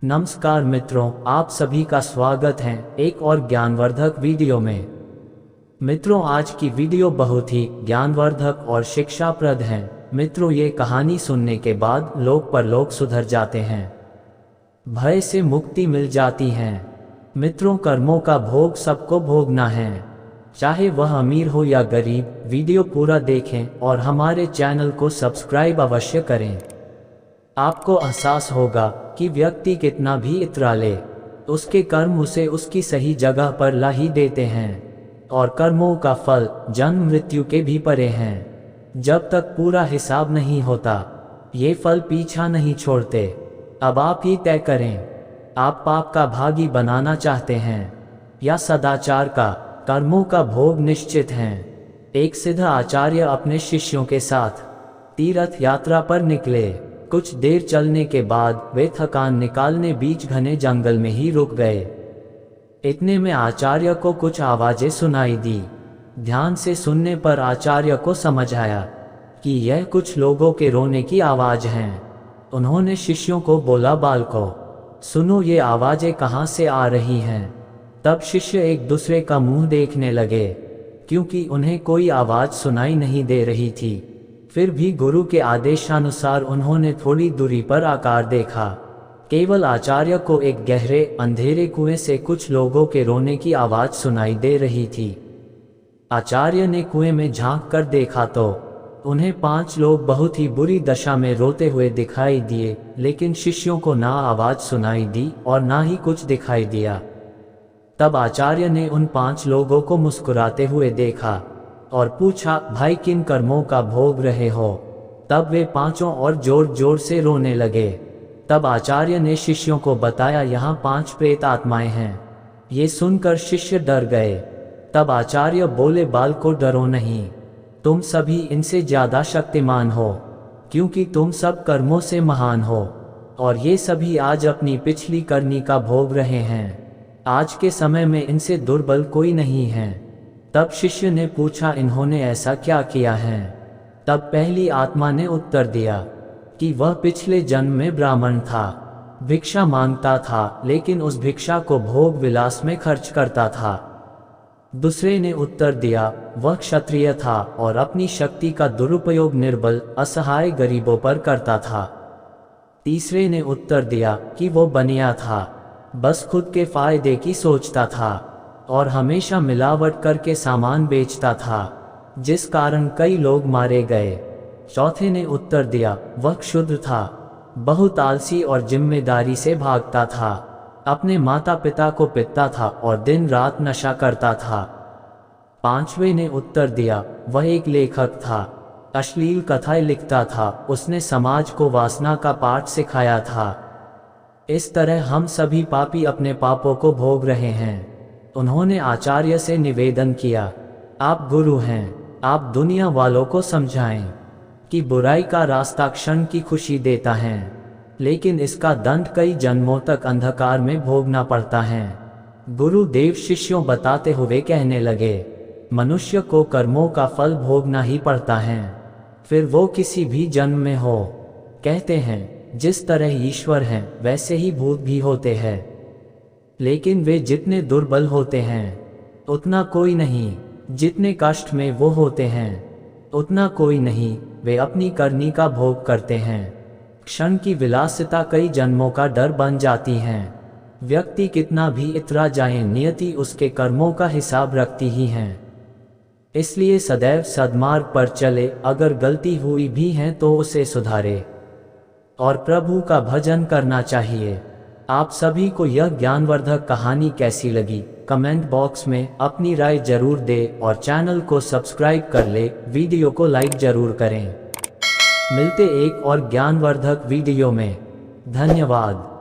नमस्कार मित्रों, आप सभी का स्वागत है एक और ज्ञानवर्धक वीडियो में। मित्रों, आज की वीडियो बहुत ही ज्ञानवर्धक और शिक्षाप्रद है। मित्रों, ये कहानी सुनने के बाद लोग परलोक सुधर जाते हैं, भय से मुक्ति मिल जाती है। मित्रों, कर्मों का भोग सबको भोगना है, चाहे वह अमीर हो या गरीब। वीडियो पूरा देखें और हमारे चैनल को सब्सक्राइब अवश्य करें। आपको एहसास होगा कि व्यक्ति कितना भी इतरा ले, उसके कर्म उसे उसकी सही जगह पर ला ही देते हैं, और कर्मों का फल जन्म मृत्यु के भी परे हैं। जब तक पूरा हिसाब नहीं होता, ये फल पीछा नहीं छोड़ते। अब आप ही तय करें, आप पाप का भागी बनाना चाहते हैं या सदाचार का। कर्मों का भोग निश्चित है। एक सिद्ध आचार्य अपने शिष्यों के साथ तीर्थ यात्रा पर निकले। कुछ देर चलने के बाद वे थकान निकालने बीच घने जंगल में ही रुक गए। इतने में आचार्य को कुछ आवाजें सुनाई दी। ध्यान से सुनने पर आचार्य को समझ आया कि यह कुछ लोगों के रोने की आवाज हैं। उन्होंने शिष्यों को बोला, बालकों सुनो, ये आवाजें कहाँ से आ रही हैं। तब शिष्य एक दूसरे का मुंह देखने लगे, क्योंकि उन्हें कोई आवाज सुनाई नहीं दे रही थी। फिर भी गुरु के आदेशानुसार उन्होंने थोड़ी दूरी पर आकार देखा। केवल आचार्य को एक गहरे अंधेरे कुएं से कुछ लोगों के रोने की आवाज सुनाई दे रही थी। आचार्य ने कुएं में झांक कर देखा तो उन्हें 5 लोग बहुत ही बुरी दशा में रोते हुए दिखाई दिए, लेकिन शिष्यों को ना आवाज सुनाई दी और ना ही कुछ दिखाई दिया। तब आचार्य ने उन 5 लोगों को मुस्कुराते हुए देखा और पूछा, भाई किन कर्मों का भोग रहे हो। तब वे 5 और जोर जोर से रोने लगे। तब आचार्य ने शिष्यों को बताया, यहाँ 5 प्रेत आत्माएं हैं। ये सुनकर शिष्य डर गए। तब आचार्य बोले, बालकों डरो नहीं, तुम सभी इनसे ज्यादा शक्तिमान हो, क्योंकि तुम सब कर्मों से महान हो, और ये सभी आज अपनी पिछली करनी का भोग रहे हैं। आज के समय में इनसे दुर्बल कोई नहीं है। तब शिष्य ने पूछा, इन्होंने ऐसा क्या किया है। तब पहली आत्मा ने उत्तर दिया कि वह पिछले जन्म में ब्राह्मण था, भिक्षा मांगता था, लेकिन उस भिक्षा को भोग विलास में खर्च करता था। दूसरे ने उत्तर दिया, वह क्षत्रिय था और अपनी शक्ति का दुरुपयोग निर्बल असहाय गरीबों पर करता था। तीसरे ने उत्तर दिया कि वो बनिया था, बस खुद के फायदे की सोचता था और हमेशा मिलावट करके सामान बेचता था, जिस कारण कई लोग मारे गए। चौथे ने उत्तर दिया, वह क्षुद्र था, बहुत आलसी और जिम्मेदारी से भागता था, अपने माता पिता को पिटता था और दिन रात नशा करता था। पांचवें ने उत्तर दिया, वह एक लेखक था, अश्लील कथाएं लिखता था, उसने समाज को वासना का पाठ सिखाया था। इस तरह हम सभी पापी अपने पापों को भोग रहे हैं। उन्होंने आचार्य से निवेदन किया, आप गुरु हैं, आप दुनिया वालों को समझाएं कि बुराई का रास्ता क्षण की खुशी देता है, लेकिन इसका दंड कई जन्मों तक अंधकार में भोगना पड़ता है। गुरुदेव शिष्यों बताते हुए कहने लगे, मनुष्य को कर्मों का फल भोगना ही पड़ता है, फिर वो किसी भी जन्म में हो। कहते हैं, जिस तरह ईश्वर हैं वैसे ही भूत भी होते हैं, लेकिन वे जितने दुर्बल होते हैं उतना कोई नहीं, जितने कष्ट में वो होते हैं उतना कोई नहीं। वे अपनी करनी का भोग करते हैं। क्षण की विलासिता कई जन्मों का डर बन जाती है। व्यक्ति कितना भी इतरा जाए, नियति उसके कर्मों का हिसाब रखती ही है। इसलिए सदैव सद्मार्ग पर चले, अगर गलती हुई भी है तो उसे सुधारे और प्रभु का भजन करना चाहिए। आप सभी को यह ज्ञानवर्धक कहानी कैसी लगी, कमेंट बॉक्स में अपनी राय जरूर दें और चैनल को सब्सक्राइब कर ले। वीडियो को लाइक जरूर करें। मिलते एक और ज्ञानवर्धक वीडियो में। धन्यवाद।